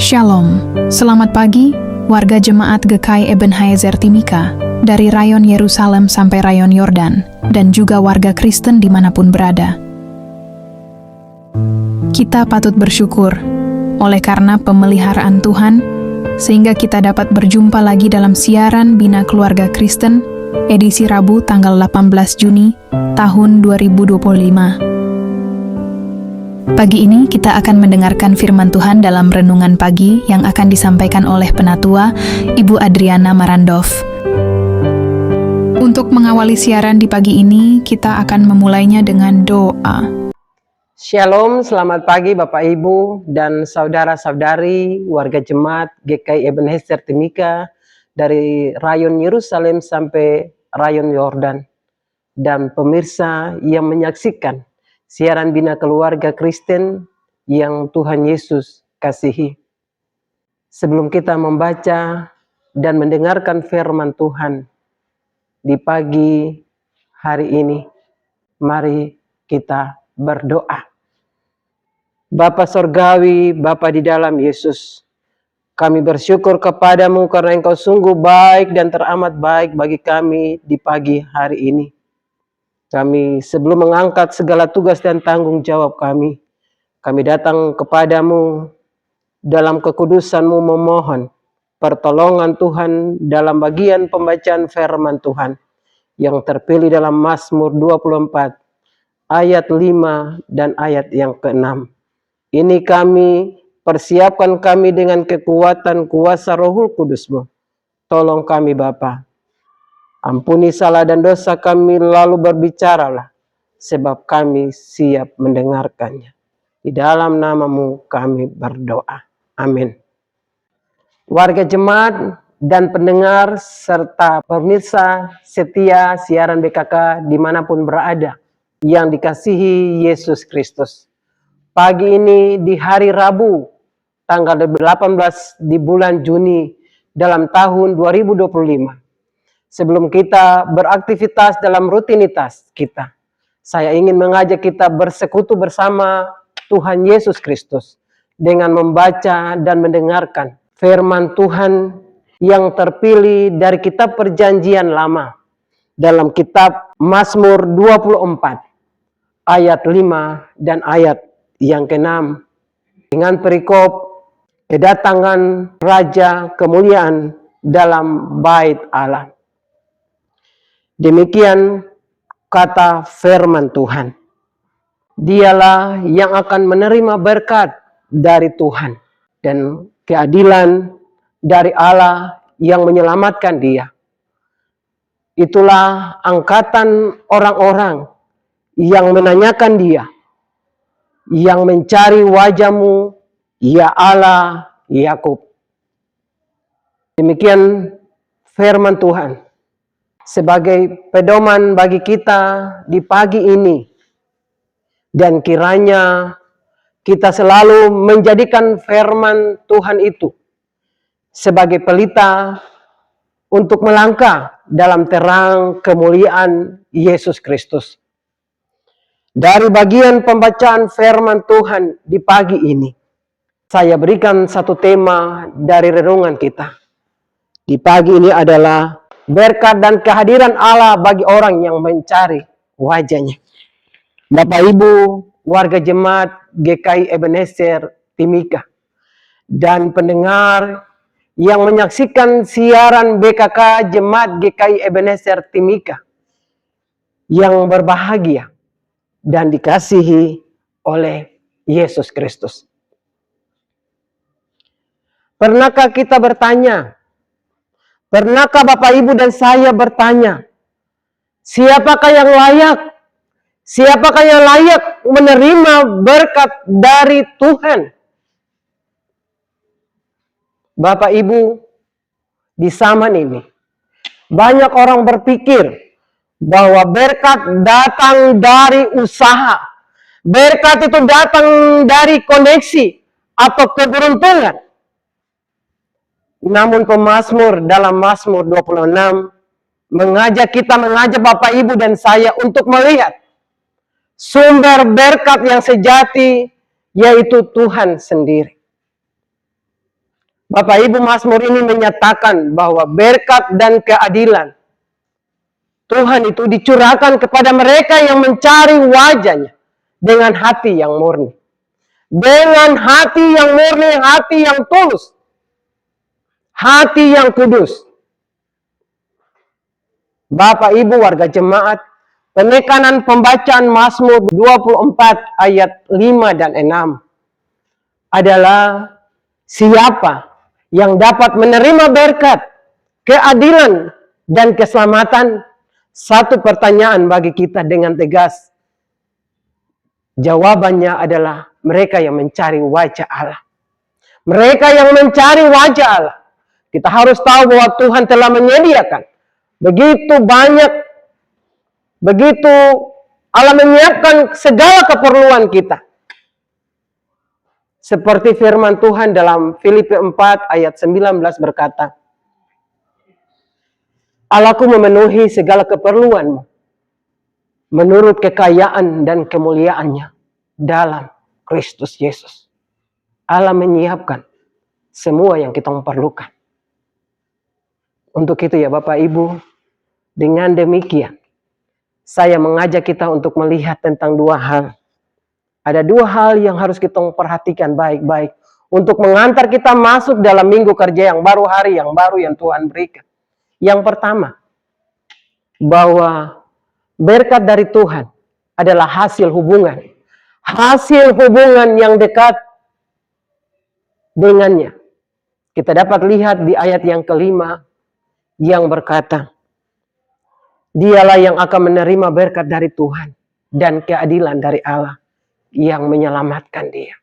Shalom, selamat pagi warga jemaat GKI Ebenezer Timika dari rayon Yerusalem sampai rayon Yordan dan juga warga Kristen dimanapun berada. Kita patut bersyukur oleh karena pemeliharaan Tuhan sehingga kita dapat berjumpa lagi dalam siaran Bina Keluarga Kristen edisi Rabu tanggal 18 Juni tahun 2025. Pagi ini kita akan mendengarkan firman Tuhan dalam renungan pagi yang akan disampaikan oleh Penatua Ibu Adriana Marandov. Untuk mengawali siaran di pagi ini, kita akan memulainya dengan doa. Shalom, selamat pagi Bapak Ibu dan saudara-saudari warga jemaat GKI Ebenezer Timika dari rayon Yerusalem sampai rayon Yordan dan pemirsa yang menyaksikan siaran Bina Keluarga Kristen yang Tuhan Yesus kasihi. Sebelum kita membaca dan mendengarkan firman Tuhan di pagi hari ini, mari kita berdoa. Bapa Sorgawi, Bapa di dalam Yesus, kami bersyukur kepadamu karena Engkau sungguh baik dan teramat baik bagi kami di pagi hari ini. Kami sebelum mengangkat segala tugas dan tanggung jawab kami datang kepadamu dalam kekudusan-Mu memohon pertolongan Tuhan dalam bagian pembacaan firman Tuhan yang terpilih dalam Mazmur 24 ayat 5 dan ayat yang ke-6. Ini kami persiapkan kami dengan kekuatan kuasa Rohul Kudus-Mu. Tolong kami Bapa. Ampuni salah dan dosa kami, lalu berbicaralah, sebab kami siap mendengarkannya. Di dalam nama-Mu kami berdoa. Amin. Warga jemaat dan pendengar serta pemirsa setia siaran BKK dimanapun berada yang dikasihi Yesus Kristus. Pagi ini di hari Rabu, tanggal 18 di bulan Juni dalam tahun 2025. Sebelum kita beraktivitas dalam rutinitas kita, saya ingin mengajak kita bersekutu bersama Tuhan Yesus Kristus dengan membaca dan mendengarkan firman Tuhan yang terpilih dari kitab Perjanjian Lama dalam kitab Mazmur 24 ayat 5 dan ayat yang ke-6 dengan perikop kedatangan Raja kemuliaan dalam bait Allah. Demikian kata firman Tuhan. Dialah yang akan menerima berkat dari Tuhan dan keadilan dari Allah yang menyelamatkan dia. Itulah angkatan orang-orang yang menanyakan dia, yang mencari wajah-Mu, ya Allah Yakub. Demikian firman Tuhan sebagai pedoman bagi kita di pagi ini, dan kiranya kita selalu menjadikan firman Tuhan itu sebagai pelita untuk melangkah dalam terang kemuliaan Yesus Kristus. Dari bagian pembacaan firman Tuhan di pagi ini, saya berikan satu tema dari renungan kita. Di pagi ini adalah berkat dan kehadiran Allah bagi orang yang mencari wajah-Nya. Bapak Ibu, warga jemaat GKI Ebenezer Timika, dan pendengar yang menyaksikan siaran BKK Jemaat GKI Ebenezer Timika yang berbahagia dan dikasihi oleh Yesus Kristus. Pernahkah kita bertanya? Pernahkah Bapak Ibu dan saya bertanya, siapakah yang layak? Siapakah yang layak menerima berkat dari Tuhan? Bapak Ibu, di zaman ini banyak orang berpikir bahwa berkat datang dari usaha. Berkat itu datang dari koneksi atau keberuntungan. Namun pemazmur dalam Mazmur 26 mengajak Bapak Ibu dan saya untuk melihat sumber berkat yang sejati, yaitu Tuhan sendiri. Bapak Ibu, Mazmur ini menyatakan bahwa berkat dan keadilan Tuhan itu dicurahkan kepada mereka yang mencari wajah-Nya dengan hati yang murni. Dengan hati yang murni, hati yang tulus, hati yang kudus. Bapak Ibu warga jemaat, penekanan pembacaan Mazmur 24 ayat 5 dan 6 adalah siapa yang dapat menerima berkat, keadilan, dan keselamatan. Satu pertanyaan bagi kita dengan tegas. Jawabannya adalah mereka yang mencari wajah Allah. Mereka yang mencari wajah Allah. Kita harus tahu bahwa Tuhan telah menyediakan begitu banyak, begitu Allah menyiapkan segala keperluan kita. Seperti firman Tuhan dalam Filipi 4 ayat 19 berkata, Allahku memenuhi segala keperluanmu menurut kekayaan dan kemuliaannya dalam Kristus Yesus. Allah menyiapkan semua yang kita perlukan. Untuk itu ya Bapak Ibu, dengan demikian saya mengajak kita untuk melihat tentang dua hal. Ada dua hal yang harus kita perhatikan baik-baik untuk mengantar kita masuk dalam minggu kerja yang baru, hari yang baru yang Tuhan berikan. Yang pertama, bahwa berkat dari Tuhan adalah hasil hubungan. Hasil hubungan yang dekat dengannya. Kita dapat lihat di ayat yang kelima yang berkata, Dialah yang akan menerima berkat dari Tuhan dan keadilan dari Allah yang menyelamatkan dia.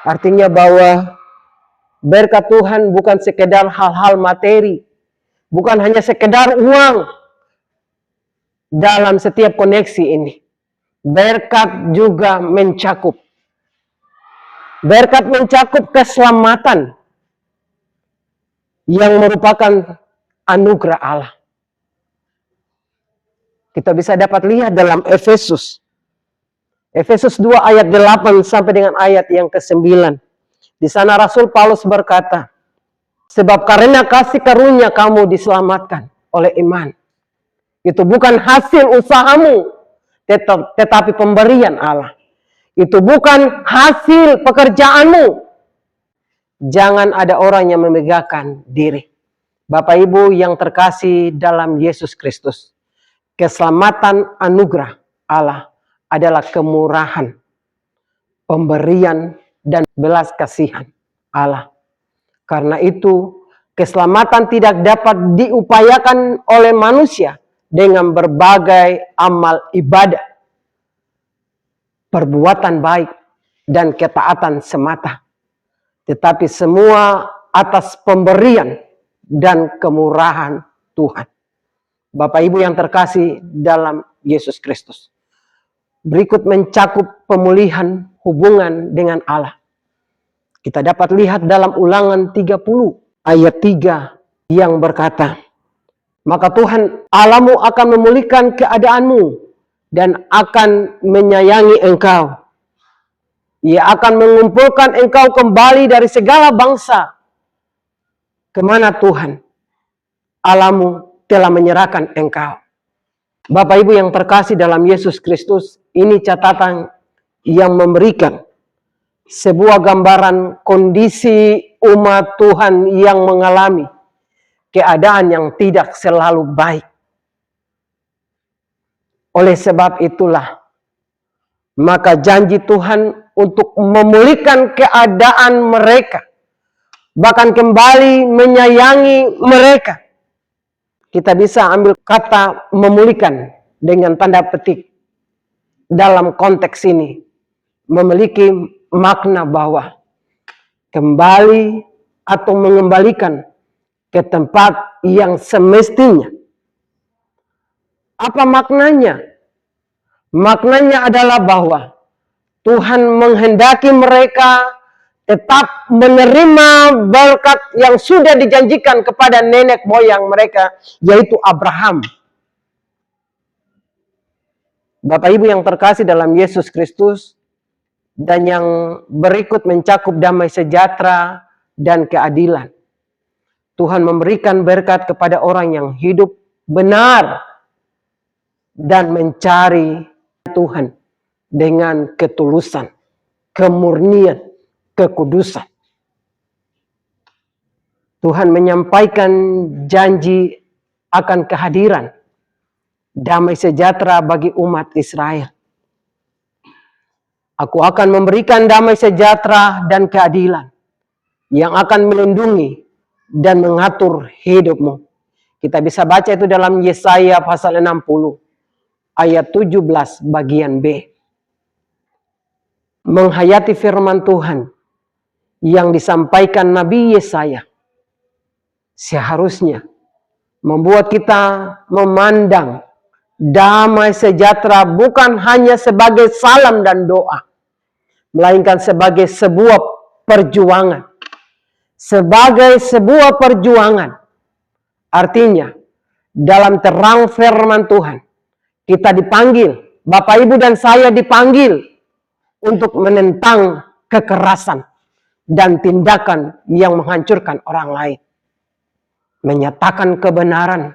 Artinya bahwa berkat Tuhan bukan sekedar hal-hal materi, bukan hanya sekedar uang dalam setiap koneksi ini. Berkat juga mencakup. Berkat mencakup keselamatan yang merupakan anugerah Allah. Kita bisa dapat lihat dalam Efesus 2 ayat 8 sampai dengan ayat yang ke-9. Di sana Rasul Paulus berkata, sebab karena kasih karunia kamu diselamatkan oleh iman. Itu bukan hasil usahamu, tetapi pemberian Allah. Itu bukan hasil pekerjaanmu. Jangan ada orang yang memegahkan diri. Bapak Ibu yang terkasih dalam Yesus Kristus, keselamatan anugerah Allah adalah kemurahan, pemberian, dan belas kasihan Allah. Karena itu, keselamatan tidak dapat diupayakan oleh manusia dengan berbagai amal ibadah, perbuatan baik, dan ketaatan semata. Tetapi semua atas pemberian dan kemurahan Tuhan. Bapak Ibu yang terkasih dalam Yesus Kristus. Berikut mencakup pemulihan hubungan dengan Allah. Kita dapat lihat dalam Ulangan 30 ayat 3 yang berkata, maka Tuhan Allahmu akan memulihkan keadaanmu dan akan menyayangi engkau. Ia akan mengumpulkan engkau kembali dari segala bangsa kemana Tuhan Allahmu telah menyerahkan engkau. Bapak Ibu yang terkasih dalam Yesus Kristus, ini catatan yang memberikan sebuah gambaran kondisi umat Tuhan yang mengalami keadaan yang tidak selalu baik. Oleh sebab itulah, maka janji Tuhan untuk memulihkan keadaan mereka, bahkan kembali menyayangi mereka. Kita bisa ambil kata memulihkan dengan tanda petik. Dalam konteks ini memiliki makna bahwa kembali atau mengembalikan ke tempat yang semestinya. Apa maknanya? Maknanya adalah bahwa Tuhan menghendaki mereka tetap menerima berkat yang sudah dijanjikan kepada nenek moyang mereka, yaitu Abraham. Bapak Ibu yang terkasih dalam Yesus Kristus, Dan yang berikut mencakup damai sejahtera dan keadilan. Tuhan memberikan berkat kepada orang yang hidup benar dan mencari Tuhan dengan ketulusan, kemurnian, kekudusan. Tuhan menyampaikan janji akan kehadiran damai sejahtera bagi umat Israel. Aku akan memberikan damai sejahtera dan keadilan yang akan melindungi dan mengatur hidupmu. Kita bisa baca itu dalam Yesaya pasal 60 ayat 17 bagian B. Menghayati firman Tuhan yang disampaikan Nabi Yesaya seharusnya membuat kita memandang damai sejahtera bukan hanya sebagai salam dan doa, melainkan sebagai sebuah perjuangan. Sebagai sebuah perjuangan. Artinya, dalam terang firman Tuhan, kita dipanggil, Bapak Ibu dan saya dipanggil untuk menentang kekerasan dan tindakan yang menghancurkan orang lain. Menyatakan kebenaran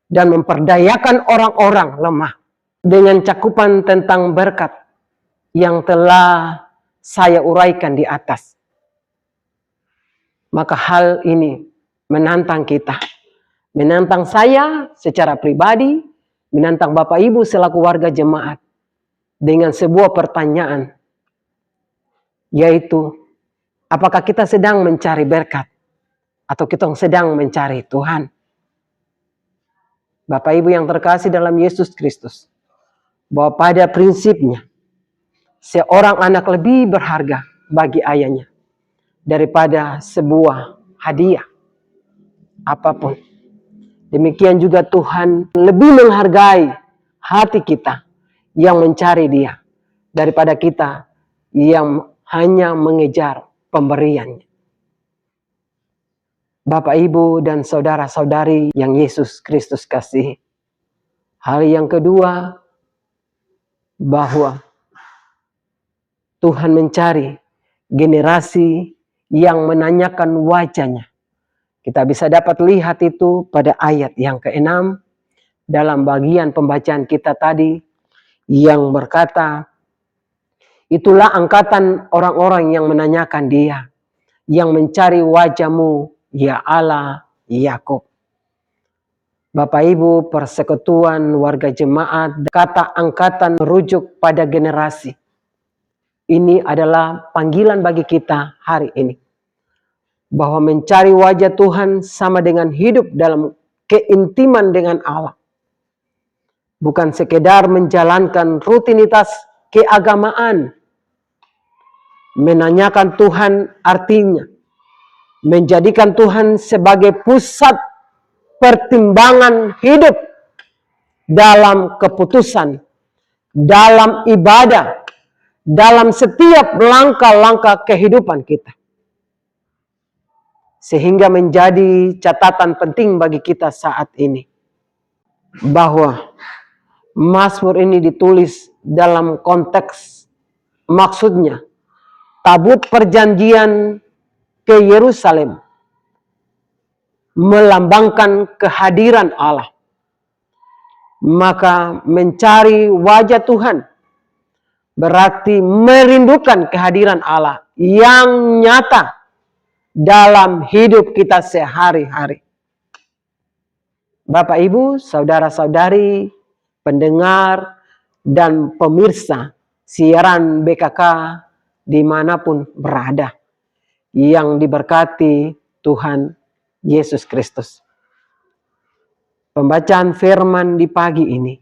dan memperdayakan orang-orang lemah dengan cakupan tentang berkat yang telah saya uraikan di atas. Maka hal ini menantang kita, menantang saya secara pribadi, menantang Bapak Ibu selaku warga jemaat dengan sebuah pertanyaan, yaitu apakah kita sedang mencari berkat atau kita sedang mencari Tuhan? Bapak Ibu yang terkasih dalam Yesus Kristus, bahwa pada prinsipnya seorang anak lebih berharga bagi ayahnya daripada sebuah hadiah apapun. Demikian juga Tuhan lebih menghargai hati kita yang mencari Dia daripada kita yang hanya mengejar pemberiannya. Bapak, Ibu, dan saudara-saudari yang Yesus Kristus kasihi. Hal yang kedua, bahwa Tuhan mencari generasi yang menanyakan wajahnya. Kita bisa dapat lihat itu pada ayat yang ke-6 dalam bagian pembacaan kita tadi yang berkata, itulah angkatan orang-orang yang menanyakan Dia, yang mencari wajah-Mu, ya Allah Yakub. Bapak Ibu, persekutuan warga jemaat, kata angkatan merujuk pada generasi. Ini adalah panggilan bagi kita hari ini. Bahwa mencari wajah Tuhan sama dengan hidup dalam keintiman dengan Allah. Bukan sekedar menjalankan rutinitas keagamaan. Menanyakan Tuhan artinya menjadikan Tuhan sebagai pusat pertimbangan hidup dalam keputusan, dalam ibadah, dalam setiap langkah-langkah kehidupan kita. Sehingga menjadi catatan penting bagi kita saat ini. Bahwa Mazmur ini ditulis dalam konteks maksudnya tabut perjanjian ke Yerusalem melambangkan kehadiran Allah. Maka mencari wajah Tuhan berarti merindukan kehadiran Allah yang nyata dalam hidup kita sehari-hari. Bapak, Ibu, saudara-saudari, pendengar dan pemirsa siaran BKK dimanapun berada, yang diberkati Tuhan Yesus Kristus. Pembacaan firman di pagi ini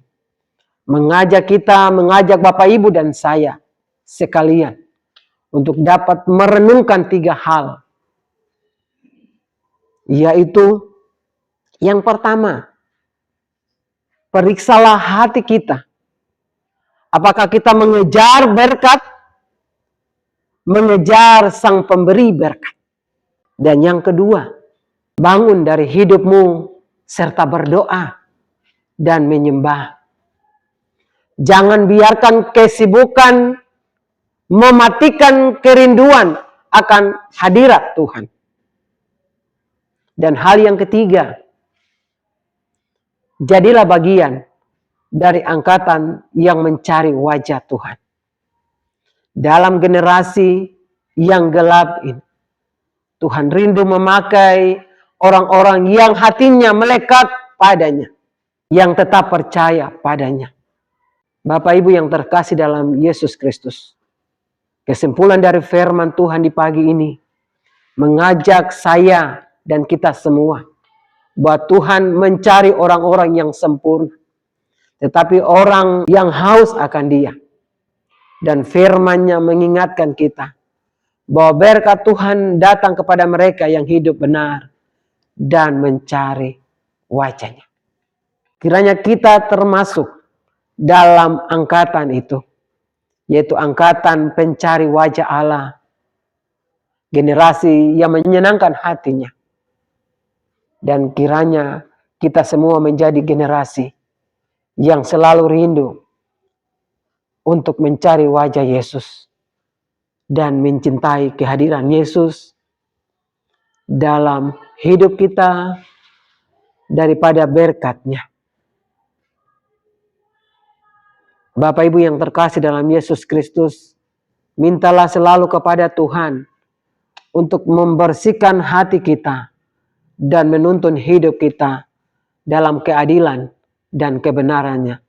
mengajak Bapak Ibu dan saya sekalian untuk dapat merenungkan 3 hal. Yaitu yang pertama, periksalah hati kita. Apakah kita mengejar berkat, mengejar Sang Pemberi berkat. Dan yang kedua, bangun dari hidupmu serta berdoa dan menyembah. Jangan biarkan kesibukan mematikan kerinduan akan hadirat Tuhan. Dan hal yang ketiga, jadilah bagian dari angkatan yang mencari wajah Tuhan. Dalam generasi yang gelap ini, Tuhan rindu memakai orang-orang yang hatinya melekat padanya, yang tetap percaya padanya. Bapak Ibu yang terkasih dalam Yesus Kristus, kesimpulan dari firman Tuhan di pagi ini mengajak saya dan kita semua bahwa Tuhan mencari orang-orang yang sempurna, tetapi orang yang haus akan Dia. Dan firman-Nya mengingatkan kita bahwa berkat Tuhan datang kepada mereka yang hidup benar dan mencari wajah-Nya. Kiranya kita termasuk dalam angkatan itu, yaitu angkatan pencari wajah Allah, generasi yang menyenangkan hatinya. Dan kiranya kita semua menjadi generasi yang selalu rindu untuk mencari wajah Yesus dan mencintai kehadiran Yesus dalam hidup kita daripada berkat-Nya. Bapak Ibu yang terkasih dalam Yesus Kristus, mintalah selalu kepada Tuhan untuk membersihkan hati kita dan menuntun hidup kita dalam keadilan dan kebenaran-Nya.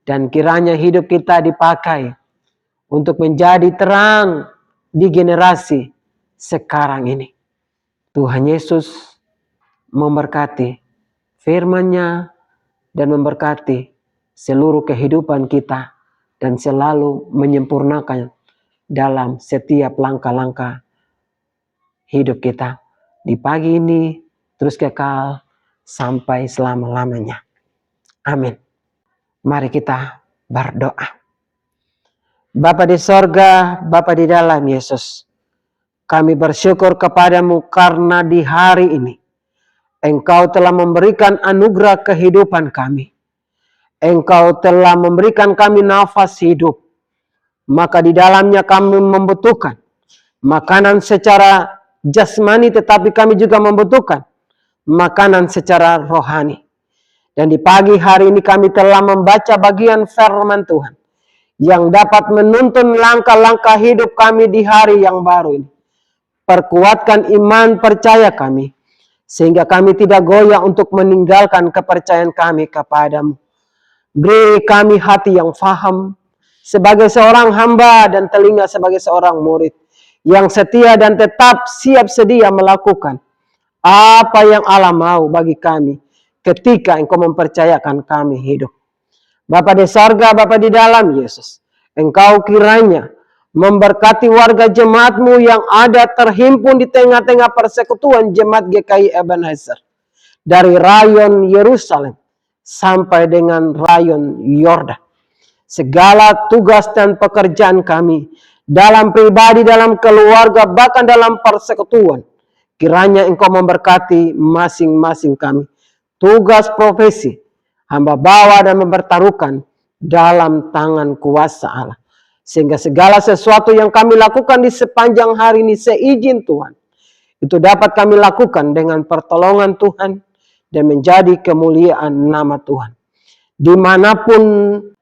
Dan kiranya hidup kita dipakai untuk menjadi terang di generasi sekarang ini. Tuhan Yesus memberkati firman-Nya dan memberkati seluruh kehidupan kita dan selalu menyempurnakan dalam setiap langkah-langkah hidup kita di pagi ini terus kekal sampai selama-lamanya. Amin. Mari kita berdoa. Bapa di sorga, Bapa di dalam Yesus, kami bersyukur kepadamu karena di hari ini Engkau telah memberikan anugerah kehidupan kami. Engkau telah memberikan kami nafas hidup. Maka di dalamnya kami membutuhkan makanan secara jasmani, tetapi kami juga membutuhkan makanan secara rohani. Dan di pagi hari ini kami telah membaca bagian firman Tuhan yang dapat menuntun langkah-langkah hidup kami di hari yang baru ini. Perkuatkan iman percaya kami, sehingga kami tidak goyah untuk meninggalkan kepercayaan kami kepadamu. Beri kami hati yang faham sebagai seorang hamba dan telinga sebagai seorang murid yang setia dan tetap siap sedia melakukan apa yang Allah mau bagi kami ketika Engkau mempercayakan kami hidup. Bapa di sorga, Bapa di dalam Yesus, Engkau kiranya memberkati warga jemaat-Mu yang ada terhimpun di tengah-tengah persekutuan jemaat GKI Ebenezer, dari rayon Yerusalem sampai dengan rayon Yordan. Segala tugas dan pekerjaan kami dalam pribadi, dalam keluarga, bahkan dalam persekutuan, kiranya Engkau memberkati masing-masing kami. Tugas profesi hamba bawa dan mempertaruhkan dalam tangan kuasa Allah. Sehingga segala sesuatu yang kami lakukan di sepanjang hari ini seizin Tuhan, itu dapat kami lakukan dengan pertolongan Tuhan dan menjadi kemuliaan nama Tuhan. Dimanapun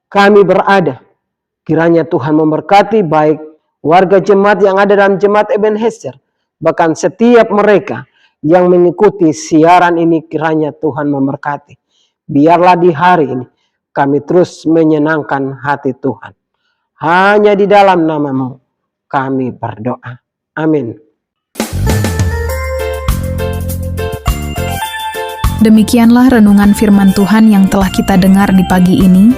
kami berada, kiranya Tuhan memberkati baik warga jemaat yang ada dalam jemaat Ebenezer, bahkan setiap mereka yang mengikuti siaran ini, kiranya Tuhan memberkati. Biarlah di hari ini kami terus menyenangkan hati Tuhan. Hanya di dalam nama-Mu kami berdoa. Amin. Demikianlah renungan firman Tuhan yang telah kita dengar di pagi ini.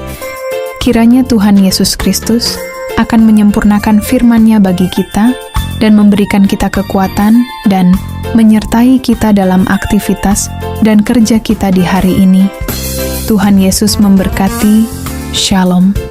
Kiranya Tuhan Yesus Kristus akan menyempurnakan firman-Nya bagi kita dan memberikan kita kekuatan dan menyertai kita dalam aktivitas dan kerja kita di hari ini. Tuhan Yesus memberkati. Shalom.